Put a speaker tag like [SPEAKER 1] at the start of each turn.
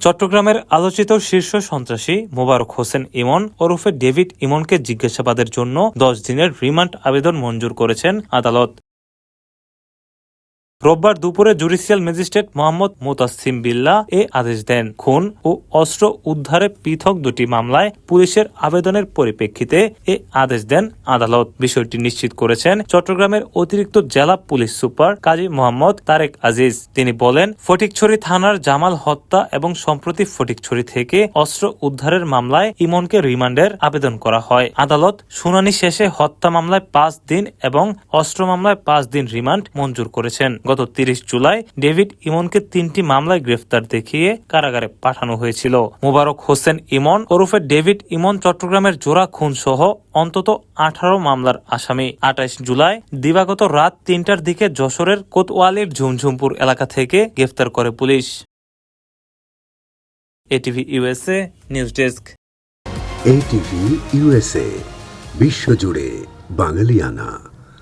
[SPEAKER 1] চট্টগ্রামের আলোচিত শীর্ষ সন্ত্রাসী মোবারক হোসেন ইমন ওরফে ডেভিড ইমনকে জিজ্ঞাসাবাদের জন্য 10 দিনের রিমান্ড আবেদন মঞ্জুর করেছেন আদালত। রোববার দুপুরে জুডিশিয়াল ম্যাজিস্ট্রেট মোহাম্মদ মোতাসিম বিল্লাহ এ আদেশ দেন। খুন ও অস্ত্র উদ্ধারে পৃথক দুটি মামলায় পুলিশের আবেদনের পরিপ্রেক্ষিতে এ আদেশ দেন আদালত। বিষয়টি নিশ্চিত করেছেন চট্টগ্রামের অতিরিক্ত জেলা পুলিশ সুপার কাজী মোহাম্মদ তারেক আজিজ। তিনি বলেন, ফটিকছড়ি থানার জামাল হত্যা এবং সম্প্রতি ফটিকছড়ি থেকে অস্ত্র উদ্ধারের মামলায় ইমনকে রিমান্ডের আবেদন করা হয়। আদালত শুনানি শেষে হত্যা মামলায় 5 দিন এবং অস্ত্র মামলায় 5 দিন রিমান্ড মঞ্জুর করেছেন। গত 30 জুলাই ডেভিড ইমনকে 3টি মামলায় গ্রেফতার দেখিয়ে কারাগারে পাঠানো হয়েছিল। মোবারক হোসেন ইমন ওরফে ডেভিড ইমন চট্টগ্রামের জোড়া খুন সহ অন্তত 18 মামলার আসামি। 28 জুলাই দিবাগত রাত 3টার দিকে যশোরের কোতওয়ালির ঝুমঝুমপুর এলাকা থেকে গ্রেফতার করে police. ATV USA news desk.
[SPEAKER 2] ATV USA, বিশ্বজুড়ে বাঙালিয়ানা।